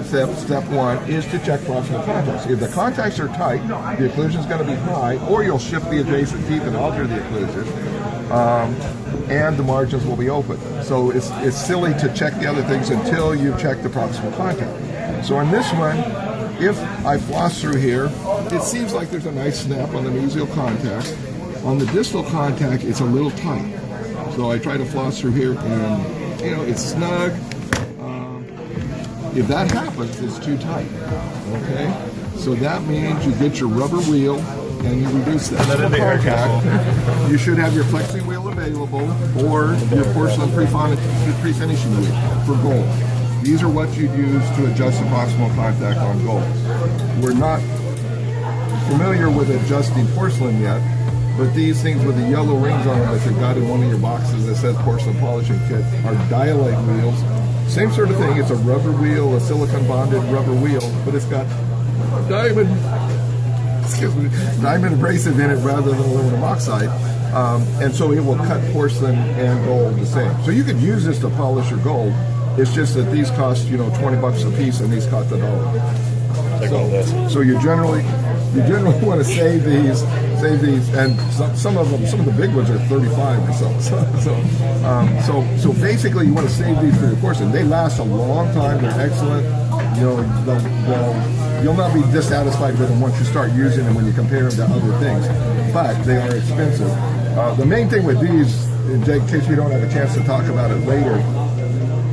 step one, is to check proximal contacts. If the contacts are tight, the occlusion is going to be high, or you'll shift the adjacent teeth and alter the occlusion, and the margins will be open. So it's silly to check the other things until you check the proximal contact. So on this one, if I floss through here, it seems like there's a nice snap on the mesial contact. On the distal contact, it's a little tight. So I try to floss through here, and it's snug. If that happens, it's too tight. Okay, so that means you get your rubber wheel and you reduce that contact. You should have your flexi wheel available, or your porcelain pre-finishing wheel for gold. These are what you'd use to adjust the proximal contact on gold. We're not familiar with adjusting porcelain yet, but these things with the yellow rings on them that you've got in one of your boxes that says porcelain polishing kit are dialite wheels. Same sort of thing. It's a rubber wheel, a silicone bonded rubber wheel, but it's got diamond abrasive in it rather than aluminum oxide. And so it will cut porcelain and gold the same. So you could use this to polish your gold. It's just that these cost, $20 a piece, and these cost $1. So you generally want to save these, and some of the big ones are 35 or so. So basically, you want to save these for your porcelain. They last a long time. They're excellent. You'll not be dissatisfied with them once you start using them when you compare them to other things, but they are expensive. The main thing with these, in case we don't have a chance to talk about it later,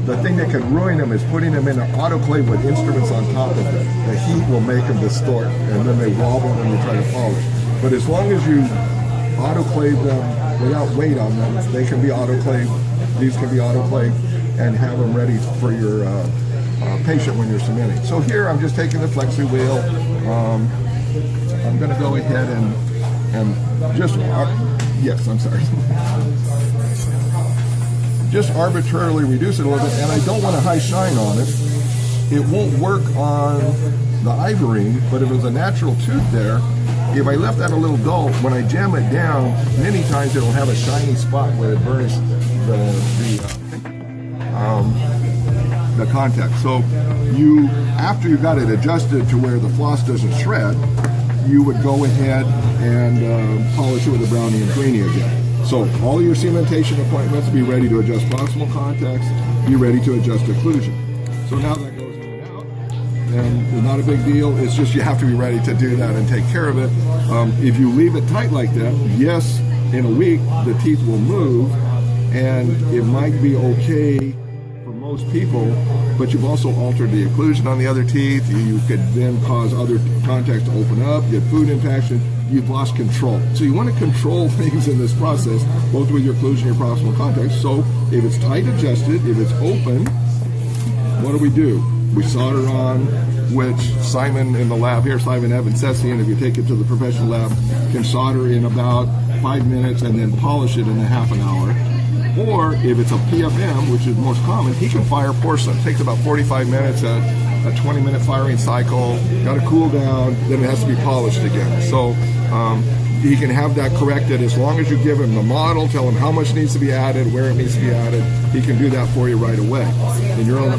the thing that can ruin them is putting them in an autoclave with instruments on top of it. The heat will make them distort, and then they wobble when you try to polish. But as long as you autoclave them without weight on them, they can be autoclaved. These can be autoclaved, and have them ready for your patient when you're cementing. So here I'm just taking the flexi wheel. I'm going to go ahead and just yes, I'm sorry. Just arbitrarily reduce it a little bit, and I don't want a high shine on it. It won't work on the ivorine, but if it was a natural tooth there, if I left that a little dull, when I jam it down, many times it'll have a shiny spot where it burnished the contact. So after you got it adjusted to where the floss doesn't shred, you would go ahead and polish it with a brownie and greenie again. So all your cementation appointments, be ready to adjust proximal contacts, be ready to adjust occlusion. So now that goes in and out, and it's not a big deal. It's just you have to be ready to do that and take care of it. If you leave it tight like that, yes, in a week the teeth will move, and it might be okay for most people, but you've also altered the occlusion on the other teeth. You could then cause other contacts to open up, get food impaction. You've lost control. So you want to control things in this process, both with your occlusion and your proximal contacts. So if it's tight adjusted, if it's open, what do? We solder on, which Simon in the lab here, Simon Evan-Sessian, if you take it to the professional lab, can solder in about 5 minutes and then polish it in a half an hour. Or if it's a PFM, which is most common, he can fire porcelain. It takes about 45 minutes at a 20-minute firing cycle, got to cool down, then it has to be polished again. So he can have that corrected as long as you give him the model, tell him how much needs to be added, where it needs to be added. He can do that for you right away. In your own.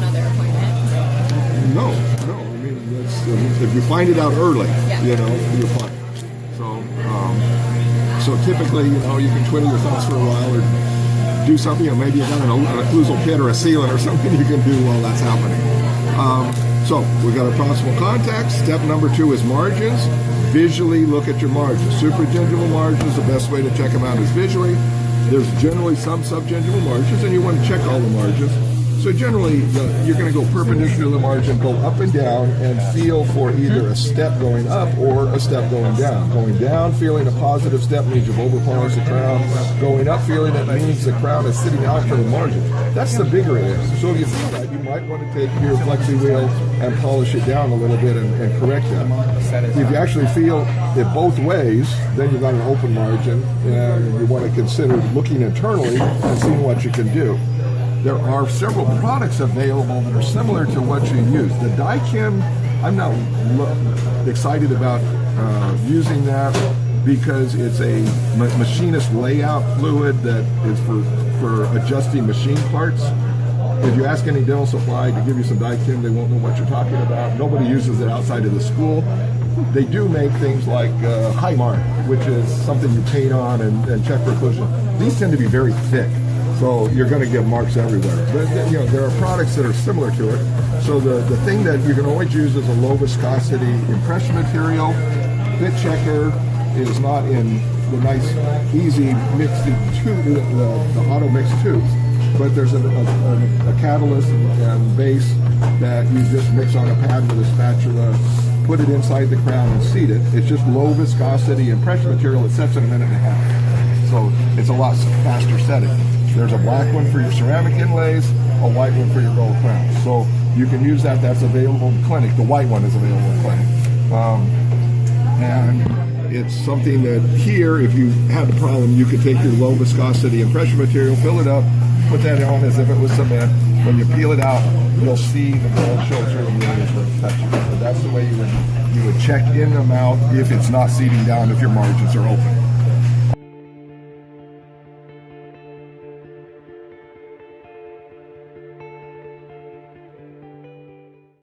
No. I mean, if you find it out early, you're fine. So typically, you can twiddle your thumbs for a while or do something. Maybe you got an occlusal kit or a sealant or something you can do while that's happening. So we've got our proximal contacts. Step number 2 is margins. Visually look at your margins. Supragingival margins, the best way to check them out is visually. There's generally some subgingival margins, and you want to check all the margins. So generally, you're going to go perpendicular to the margin, go up and down, and feel for either a step going up or a step going down. Going down, feeling a positive step means you've overpolished the crown. Going up, feeling it means the crown is sitting out for the margin. That's the bigger area. So if you feel that, you might want to take your flexi wheel and polish it down a little bit and correct that. If you actually feel it both ways, then you've got an open margin, and you want to consider looking internally and seeing what you can do. There are several products available that are similar to what you use. The Dicam, I'm not excited about using that because it's a machinist layout fluid that is for adjusting machine parts. if you ask any dental supply to give you some Dicam, they won't know what you're talking about. Nobody uses it outside of the school. They do make things like high mark, which is something you paint on and check for occlusion. These tend to be very thick, so you're going to get marks everywhere. But you know, there are products that are similar to it. So the thing that you can always use is a low viscosity impression material. Fit checker is not in the nice, easy mixing tube, the auto mix tubes. But there's a catalyst and base that you just mix on a pad with a spatula, put it inside the crown and seat it. It's just low viscosity impression material. It sets in a minute and a half. So it's a lot faster setting. There's a black one for your ceramic inlays, a white one for your gold crowns. So you can use that. That's available in clinic. The white one is available in clinic. And it's something that here, if you had a problem, you could take your low viscosity impression material, fill it up, put that on as if it was cement. When you peel it out, you'll see the gold show through and really touch it. So that's the way you would check in the mouth if it's not seating down, if your margins are open.